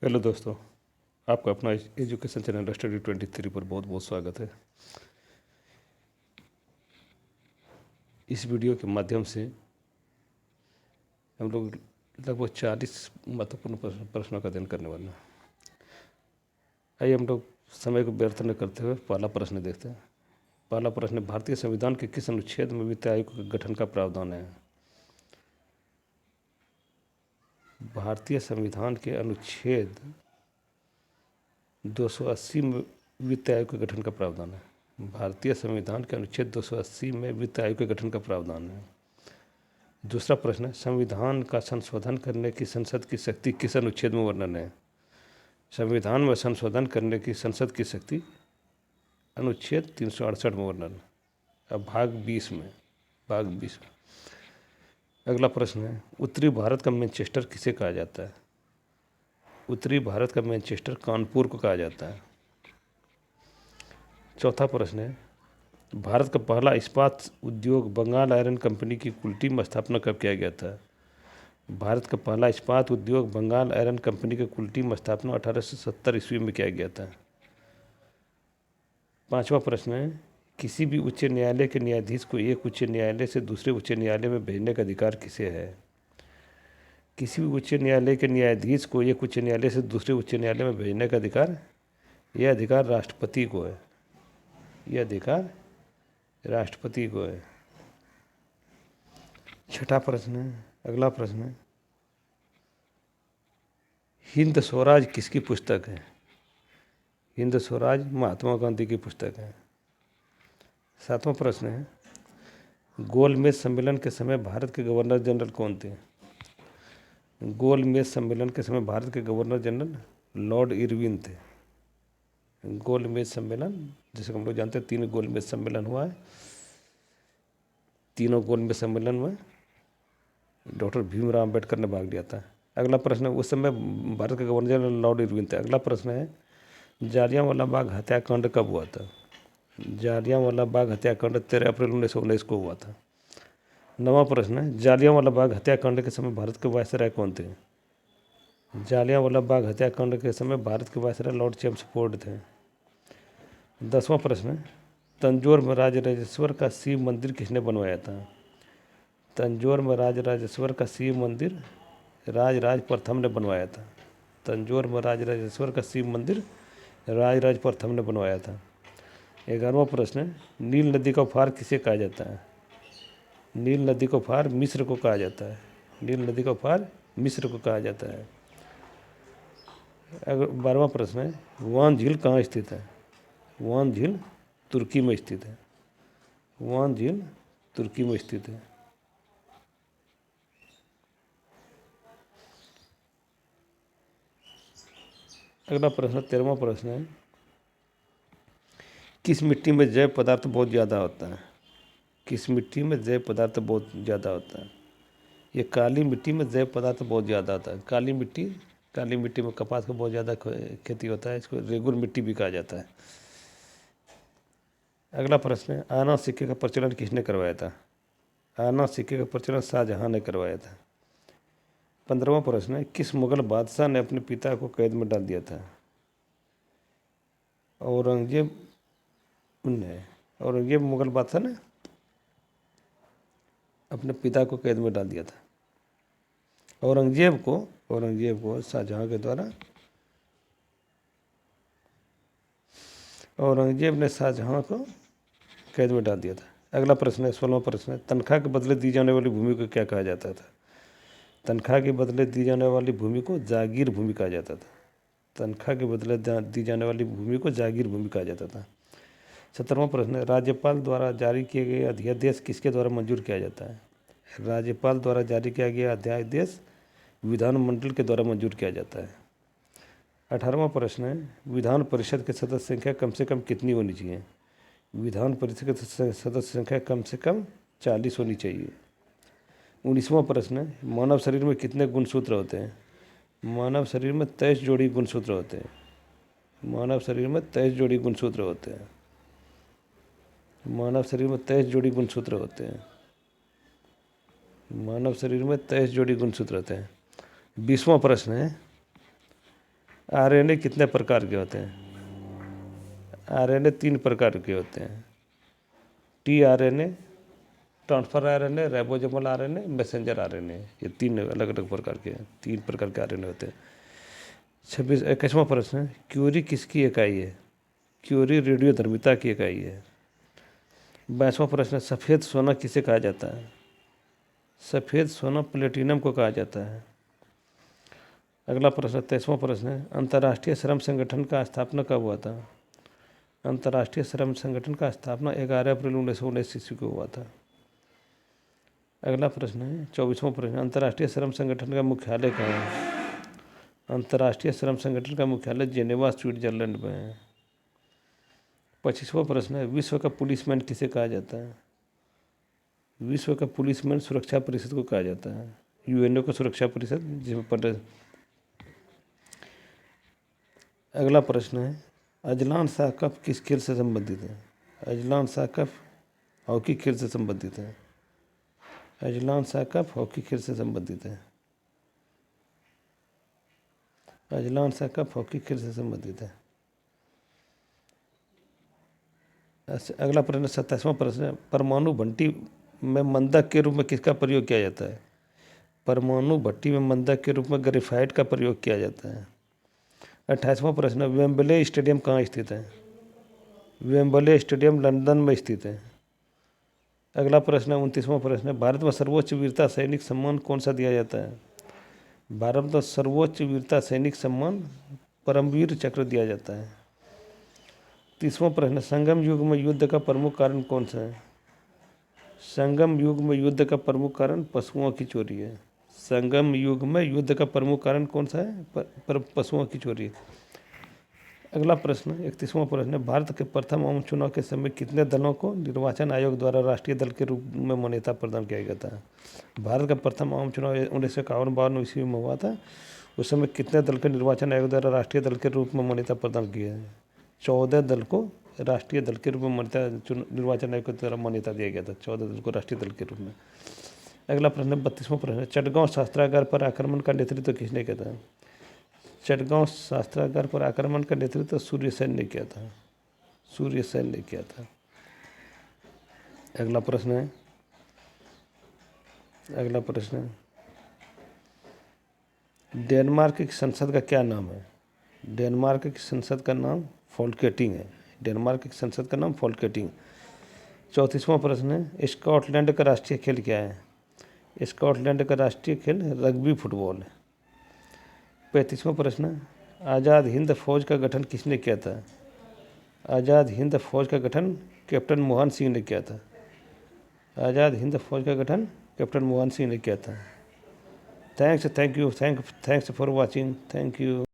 Hello दोस्तों, आपका अपना एजुकेशन चैनल Study 23 पर बहुत बहुत स्वागत है। इस वीडियो के माध्यम से हम लोग लगभग 40 महत्वपूर्ण प्रश्नों का अध्ययन करने वाले हैं। आइए हम लोग समय को व्यर्थ न करते हुए पहला प्रश्न देखते हैं। पहला प्रश्न, भारतीय संविधान के किस अनुच्छेद में वित्त आयोग के गठन का प्रावधान है? भारतीय संविधान के अनुच्छेद 280 में वित्त आयोग के गठन का प्रावधान है। भारतीय संविधान के अनुच्छेद 280 में वित्त आयोग के गठन का प्रावधान है। दूसरा प्रश्न है, संविधान का संशोधन करने की संसद की शक्ति किस अनुच्छेद में वर्णन है? संविधान में संशोधन करने की संसद की शक्ति अनुच्छेद 368 में वर्णन है। अब भाग 20 में। अगला प्रश्न है, उत्तरी भारत का मैनचेस्टर किसे कहा जाता है? उत्तरी भारत का मैनचेस्टर कानपुर को कहा जाता है। चौथा प्रश्न है, भारत का पहला इस्पात उद्योग बंगाल आयरन कंपनी की कुल्टी में स्थापना कब किया गया था? भारत का पहला इस्पात उद्योग बंगाल आयरन कंपनी के कुल्टी में स्थापना 1870 ईस्वी में किया गया था। पांचवा प्रश्न है, किसी भी उच्च न्यायालय के न्यायाधीश को एक उच्च न्यायालय से दूसरे उच्च न्यायालय में भेजने का अधिकार किसे है? किसी भी उच्च न्यायालय के न्यायाधीश को एक उच्च न्यायालय से दूसरे उच्च न्यायालय में भेजने का अधिकार, यह अधिकार राष्ट्रपति को है। यह अधिकार राष्ट्रपति को है। छठा प्रश्न है, अगला प्रश्न है, हिंद स्वराज किसकी पुस्तक है? हिंद स्वराज महात्मा गांधी की पुस्तक है। सातवां प्रश्न है, गोलमेज सम्मेलन के समय भारत के गवर्नर जनरल कौन थे? गोलमेज सम्मेलन के समय भारत के गवर्नर जनरल लॉर्ड इरविन थे। गोलमेज सम्मेलन, जैसे हम लोग जानते हैं 3 गोलमेज सम्मेलन हुआ है। तीनों गोलमेज सम्मेलन में डॉक्टर भीमराव अम्बेडकर ने भाग लिया था। अगला प्रश्न है, उस समय भारत के गवर्नर जनरल लॉर्ड इरविन थे। अगला प्रश्न है, जालियांवाला बाग हत्याकांड कब हुआ था? जालियांवाला बाग हत्याकांड 13 अप्रैल 1919 को हुआ था। नवा प्रश्न है, जालियांवाला बाग हत्याकांड के समय भारत के वायसराय कौन थे? जालियांवाला बाग हत्याकांड के समय भारत के वायसराय लॉर्ड चेम्सफोर्ड थे। 10वां प्रश्न है, तंजौर में राजराजेश्वर का शिव मंदिर किसने बनवाया था? तंजौर में राजराजेश्वर का शिव मंदिर राजराज प्रथम ने बनवाया था। तंजौर में राजराजेश्वर का शिव मंदिर राजराज प्रथम ने बनवाया था। 11वां प्रश्न है, नील नदी का उपहार किसे कहा जाता है? नील नदी का उपहार मिस्र को कहा जाता है। नील नदी का उपहार मिस्र को कहा जाता है। 12वां प्रश्न है, वान झील कहाँ स्थित है? वान झील तुर्की में स्थित है। वान झील तुर्की में स्थित है। अगला प्रश्न 13वां प्रश्न है, किस मिट्टी में जैव पदार्थ बहुत ज़्यादा होता है? किस मिट्टी में जैव पदार्थ बहुत ज़्यादा होता है? ये काली मिट्टी में जैव पदार्थ बहुत ज़्यादा होता है। काली मिट्टी में कपास का बहुत ज़्यादा खेती होता है। इसको रेगुर मिट्टी भी कहा जाता है। अगला प्रश्न है, आना सिक्के का प्रचलन किसने करवाया था? आना सिक्के का प्रचलन शाहजहां ने करवाया था। 15वां प्रश्न है, किस मुगल बादशाह ने अपने पिता को कैद में डाल दिया था? औरंगजेब ने। औरंगजेब मुगल बादशाह ने अपने पिता को कैद में डाल दिया था। औरंगजेब को शाहजहां के द्वारा औरंगजेब ने शाहजहां को कैद में डाल दिया था। अगला प्रश्न है, 16वां प्रश्न है, तनख्वाह के बदले दी जाने वाली भूमि को क्या कहा जाता था? तनख्वाह के बदले दी जाने वाली भूमि को जागीर भूमि कहा जाता था। तनख्वाह के बदले दी जाने वाली भूमि को जागीर भूमि कहा जाता था। 17वां प्रश्न है, राज्यपाल द्वारा जारी किए गए अध्यादेश किसके द्वारा मंजूर किया जाता है? राज्यपाल द्वारा जारी किया गया अध्यादेश विधानमंडल के द्वारा मंजूर किया जाता है। 18वां प्रश्न है, विधान परिषद के सदस्य संख्या कम से कम कितनी होनी चाहिए? विधान परिषद के सदस्य संख्या कम से कम 40 होनी चाहिए। 19वां प्रश्न है, मानव शरीर में कितने गुणसूत्र होते हैं? मानव शरीर में 23 जोड़ी गुणसूत्र होते हैं। मानव शरीर में 23 जोड़ी गुणसूत्र होते हैं। मानव शरीर में 23 जोड़ी गुणसूत्र होते हैं। मानव शरीर में 23 जोड़ी गुणसूत्र होते हैं। 20वां प्रश्न है, आरएनए कितने प्रकार के होते हैं? आरएनए 3 प्रकार के होते हैं। TRNA, transfer RNA, ribosomal RNA, messenger RNA. ये 3 अलग अलग प्रकार के 3 प्रकार के आरएनए होते हैं। 21वां प्रश्न है, क्यूरी किसकी इकाई है? क्यूरी रेडियोधर्मिता की इकाई है। 22वां प्रश्न है, सफ़ेद सोना किसे कहा जाता है? सफ़ेद सोना प्लेटिनम को कहा जाता है। अगला प्रश्न 23वां प्रश्न है, अंतर्राष्ट्रीय श्रम संगठन का स्थापना कब हुआ था? अंतर्राष्ट्रीय श्रम संगठन का स्थापना 11 अप्रैल 1919 ईस्वी को हुआ था। अगला प्रश्न है 24वां प्रश्न, अंतर्राष्ट्रीय श्रम संगठन का मुख्यालय कहाँ है? अंतर्राष्ट्रीय श्रम संगठन का मुख्यालय जेनेवा स्विट्जरलैंड में है। 25वां प्रश्न है, विश्व का पुलिसमैन किसे कहा जाता है? विश्व का पुलिसमैन सुरक्षा परिषद को कहा जाता है। यूएनओ को सुरक्षा परिषद जिसमें अगला प्रश्न है, अजलान शाह कप किस खेल से संबंधित है? अजलान शाह कप हॉकी खेल से संबंधित है। अजलान शाह कप हॉकी खेल से संबंधित है। अजलान शाह कप हॉकी खेल से संबंधित है। अगला प्रश्न 27वां प्रश्न है, परमाणु भट्टी में मंदक के रूप में किसका प्रयोग किया जाता है? परमाणु भट्टी में मंदक के रूप में ग्रेफाइट का प्रयोग किया जाता है। 28वां प्रश्न, वेम्बले स्टेडियम कहाँ स्थित है? वेम्बले स्टेडियम लंदन में स्थित है। अगला प्रश्न 29वां प्रश्न है, भारत में सर्वोच्च वीरता सैनिक सम्मान कौन सा दिया जाता है? भारत में सर्वोच्च वीरता सैनिक सम्मान परमवीर चक्र दिया जाता है। 30वां प्रश्न, संगम युग में युद्ध का प्रमुख कारण कौन सा है? संगम युग में युद्ध का प्रमुख कारण पशुओं की चोरी है। संगम युग में युद्ध का प्रमुख कारण कौन सा है? पशुओं की चोरी। अगला प्रश्न 31वां प्रश्न है, भारत के प्रथम आम चुनाव के समय कितने दलों को निर्वाचन आयोग द्वारा राष्ट्रीय दल के रूप में मान्यता प्रदान किया गया था? भारत का प्रथम आम चुनाव 1951-52 ईस्वी में हुआ था। उस समय कितने दल के निर्वाचन आयोग द्वारा राष्ट्रीय दल के रूप में मान्यता प्रदान किया है? 14 दल को राष्ट्रीय दल के रूप में निर्वाचन आयोग के द्वारा मान्यता दिया गया था। 14 दल को राष्ट्रीय दल के रूप में। अगला प्रश्न 32वां प्रश्न, चटगांव शस्त्रागार पर आक्रमण का नेतृत्व किसने किया था? चटगांव शस्त्रागार पर आक्रमण का नेतृत्व सूर्यसेन ने किया था। सूर्यसेन ने किया था। अगला प्रश्न है डेनमार्क की संसद का क्या नाम है? डेनमार्क की संसद का नाम फोल्केटिंग है। डेनमार्क की संसद का नाम फोल्केटिंग। 34वां प्रश्न है, स्कॉटलैंड का राष्ट्रीय खेल क्या है? स्कॉटलैंड का राष्ट्रीय खेल रग्बी फुटबॉल है। 35वां प्रश्न, आज़ाद हिंद फौज का गठन किसने किया था? आज़ाद हिंद फौज का गठन कैप्टन मोहन सिंह ने किया था। आज़ाद हिंद फौज का गठन कैप्टन मोहन सिंह ने किया था। Thanks for watching. Thank you.